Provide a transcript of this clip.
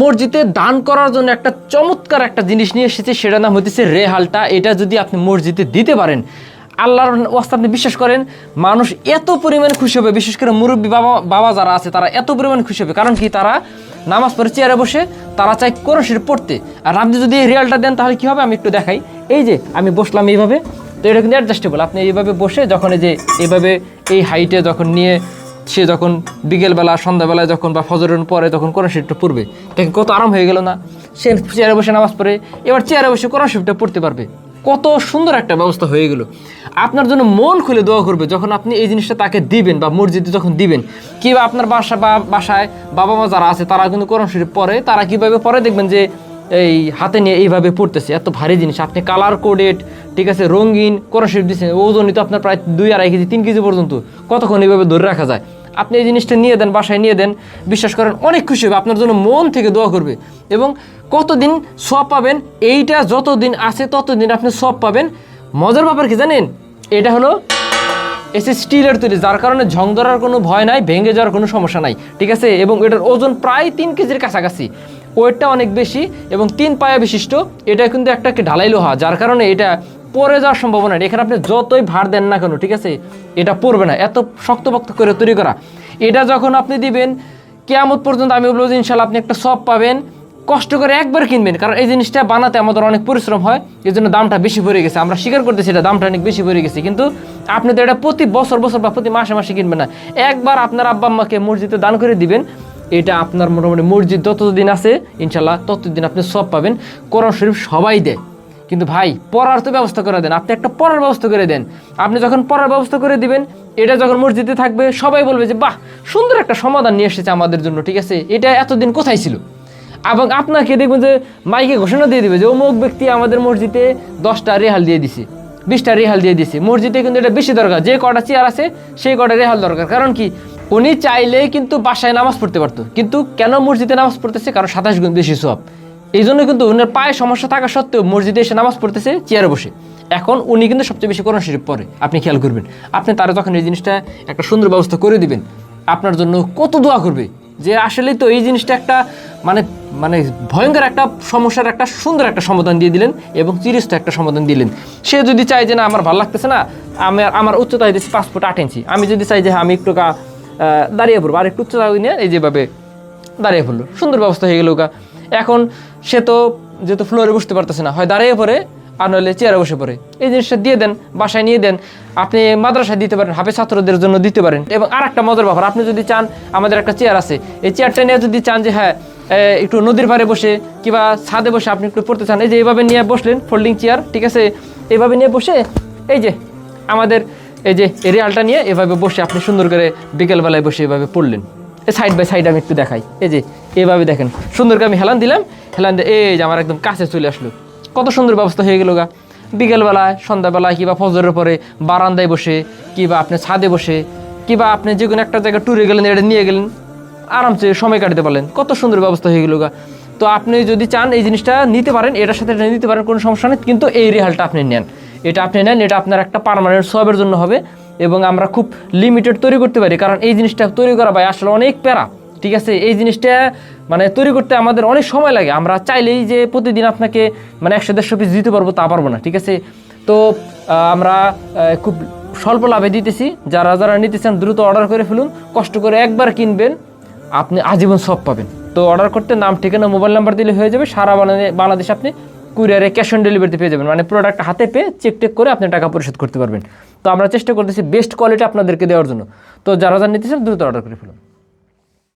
মসজিদে দান করার জন্য একটা চমৎকার একটা জিনিস নিয়ে এসেছে, সেটার নাম হচ্ছে রেহালটা। এটা যদি আপনি মসজিদে দিতে পারেন, আল্লাহর ওয়াস্তে আপনি বিশ্বাস করেন মানুষ এত পরিমাণে খুশি হবে, বিশেষ করে মুরব্বী বাবা যারা আছে তারা এত পরিমাণে খুশি হবে। কারণ কি, তারা নামাজ পড়ে চেয়ারে বসে তারা চাই কোরআন শরীফ পড়তে। আর আপনি যদি এই রেহালটা দেন তাহলে কী হবে আমি একটু দেখাই। এই যে আমি বসলাম এইভাবে, তো এটা কিন্তু অ্যাডজাস্টেবল। আপনি এইভাবে বসে যখন এই যে এইভাবে এই হাইটে যখন নিয়ে সে যখন বিকেলবেলা সন্ধ্যাবেলায় যখন বা ফজরের পরে তখন কোরআন শরীফটা পড়বে, দেখেন কত আরাম হয়ে গেল না। সে চেয়ারে বসে নামাজ পড়ে এবার চেয়ারে বসে কোরআন শরীফটা পড়তে পারবে। কত সুন্দর একটা ব্যবস্থা হয়ে গেল। আপনার জন্য মন খুলে দোয়া করবে যখন আপনি এই জিনিসটা তাকে দিবেন বা মসজিদে যখন দিবেন। কিংবা আপনার বাসায় বাবা মা যারা আছে তারা কিন্তু কোরআন শরীফ পড়ে, তারা কীভাবে পড়ে দেখবেন যে এই হাতে নিয়ে এইভাবে পড়তেছে। এত ভারী জিনিস, আপনি কালার কোডেড, ঠিক আছে, রঙিন কোরআন শরীফ দিচ্ছেন, ওজনই তো আপনার প্রায় 2-2.5 কেজি 3 কেজি পর্যন্ত, কতক্ষণ এইভাবে ধরে রাখা যায়। আপনি এই জিনিসটা নিয়ে দেন, বাসায় নিয়ে দেন, বিশ্বাস করেন অনেক খুশি হবে, আপনার জন্য মন থেকে দোয়া করবে। এবং কতদিন সওয়াব পাবেন, এইটা যতদিন আছে ততদিন আপনি সওয়াব পাবেন। মজার ব্যাপার কি জানেন, এটা হলো এসে স্টিলের তৈরি, যার কারণে ঝং ধরার কোনো ভয় নাই, ভেঙে যাওয়ার কোনো সমস্যা নাই, ঠিক আছে। এবং এটার ওজন প্রায় 3 কেজির কাছাকাছি, ওয়েটটা অনেক বেশি এবং 3 পায়া বিশিষ্ট। এটা কিন্তু একটা ঢালাই লোহা, যার কারণে এটা পড়ে যাওয়ার সম্ভাবনা নেই। এখানে আপনি যতই ভার দেন না কেন, ঠিক আছে, এটা পড়বে না, এত শক্তপোক্ত করে তৈরি করা। এটা যখন আপনি দিবেন কিয়ামত পর্যন্ত আমি বলবো যে ইনশাল্লাহ আপনি একটা সওয়াব পাবেন। কষ্ট করে একবার কিনবেন, কারণ এই জিনিসটা বানাতে আমাদের অনেক পরিশ্রম হয়, এই জন্য দামটা বেশি পড়ে গেছে। আমরা স্বীকার করতেছি এটা দামটা অনেক বেশি পড়ে গেছে, কিন্তু আপনি তো এটা প্রতি বছর বা প্রতি মাসে কিনবেন না। একবার আপনার আব্বা আম্মাকে মসজিদে দান করে দিবেন, এটা আপনার মোটামুটি মসজিদ যতদিন আছে ইনশাল্লাহ ততদিন আপনি সওয়াব পাবেন। কোরআন শরীফ সবাই দেয়, কিন্তু ভাই পড়ার তো ব্যবস্থা করে দেন, আপনি একটা পড়ার ব্যবস্থা করে দেন। আপনি যখন পড়ার ব্যবস্থা করে দিবেন, এটা যখন মসজিদে থাকবে সবাই বলবে যে বাহ, সুন্দর একটা সমাধান নিয়ে এসেছে আমাদের জন্য, ঠিক আছে, এটা এতদিন কোথায় ছিল। এবং আপনাকে দেখবেন যে মাইকে ঘোষণা দিয়ে দিবে যে অমুক ব্যক্তি আমাদের মসজিদে 10টা রেহাল দিয়ে দিছে, 20টা রেহাল দিয়ে দিছে। মসজিদে কিন্তু এটা বেশি দরকার, যে কটা চেয়ার আছে সেই কটা রেহাল দরকার। কারণ কি, উনি চাইলেই কিন্তু বাসায় নামাজ পড়তে পারতো, কিন্তু কেন মসজিদে নামাজ পড়তেছে, কারণ 27 গুণ বেশি সওয়াব। এই জন্য কিন্তু উনার পায়ে সমস্যা থাকা সত্ত্বেও মসজিদে এসে নামাজ পড়তেছে চেয়ারে বসে। এখন উনি কিন্তু সবচেয়ে বেশি কোরআন শরীফ পড়ে, আপনি খেয়াল করবেন। আপনি তারা যখন এই জিনিসটা একটা সুন্দর ব্যবস্থা করে দিবেন, আপনার জন্য কত দোয়া করবে যে আসলেই তো এই জিনিসটা একটা মানে ভয়ঙ্কর একটা সমস্যার একটা সুন্দর একটা সমাধান দিয়ে দিলেন এবং চিরস্থায়ী একটা সমাধান দিলেন। সে যদি চায় যে না আমার ভালো লাগতেছে না, আমার উচ্চতা হয়েছে 5 ফুট 8 ইঞ্চি, আমি যদি চাই যে হ্যাঁ আমি একটু দাঁড়িয়ে পড়বো, আর একটু উচ্চতা নিয়ে এই যেভাবে দাঁড়িয়ে পড়লো, সুন্দর ব্যবস্থা হয়ে গেল। এখন সে তো যেহেতু ফ্লোরে বসতে পারতেছে না, হয় দাঁড়িয়ে পড়ে আর নইলে চেয়ারে বসে পড়ে। এই জিনিসটা দিয়ে দেন, বাসায় নিয়ে দেন, আপনি মাদ্রাসায় দিতে পারেন, হাফেজ ছাত্রদের জন্য দিতে পারেন। এবং আর একটা মজার ব্যাপার, আপনি যদি চান, আমাদের একটা চেয়ার আছে, এই চেয়ারটা নিয়ে যদি চান যে হ্যাঁ একটু নদীর পাড়ে বসে কিংবা ছাদে বসে আপনি একটু পড়তে চান, এই যে এইভাবে নিয়ে বসলেন, ফোল্ডিং চেয়ার, ঠিক আছে, এইভাবে নিয়ে বসে এই যে আমাদের এই যে রেয়ালটা নিয়ে এভাবে বসে আপনি সুন্দর করে বিকেলবেলায় বসে এভাবে পড়লেন। সাইড বাই সাইড আমি একটু দেখাই, এই যে এভাবে দেখেন সুন্দর করে আমি হেলান দিলাম, হেলান দিয়ে এই যে আমার একদম কাছে চলে আসলো, কত সুন্দর ব্যবস্থা হয়ে গেল গা। বিকেলবেলায় সন্ধ্যাবেলায় কিংবা ফজরের পরে বারান্দায় বসে কিংবা আপনি ছাদে বসে কিংবা আপনি যে কোনো একটা জায়গায় ট্যুরে গেলেন, এটা নিয়ে গেলেন, আরামসে সময় কাটাতে পারলেন, কত সুন্দর ব্যবস্থা হয়ে গেল গা। তো আপনি যদি চান এই জিনিসটা নিতে পারেন, এটার সাথে এটা নিতে পারেন, কোনো সমস্যা নেই, কিন্তু এই রেহালটা আপনি নেন, এটা আপনি নেন, এটা আপনার একটা পার্মানেন্ট সওয়াবের জন্য হবে। এবং আমরা খুব লিমিটেড তৈরি করতে পারি, কারণ এই জিনিসটা তৈরি করা ভাই আসলে অনেক প্যারা, ঠিক আছে। এই জিনিসটা তৈরি করতে আমাদের অনেক সময় লাগে, আমরা চাইলেই যে প্রতিদিন আপনাকে 100-150 পিস দিতে পারবো তা পারবো না, ঠিক আছে। তো আমরা খুব স্বল্প লাভে দিতেছি, যারা যারা নিতে চান দ্রুত অর্ডার করে ফেলুন, কষ্ট করে একবার কিনবেন, আপনি আজীবন সব পাবেন। তো অর্ডার করতে নাম, ঠিকানা, মোবাইল নাম্বার দিলে হয়ে যাবে। সারা বাংলাদেশে আপনি কুরিয়ারে ক্যাশ অন ডেলিভারিতে পেয়ে যাবেন, প্রোডাক্ট হাতে পেয়ে চেক করে আপনি টাকা পরিশোধ করতে পারবেন। তো আমরা চেষ্টা করতেছি বেস্ট কোয়ালিটি আপনাদেরকে দেওয়ার জন্য। তো যারা নিতে চান দ্রুত অর্ডার করে ফেলুন।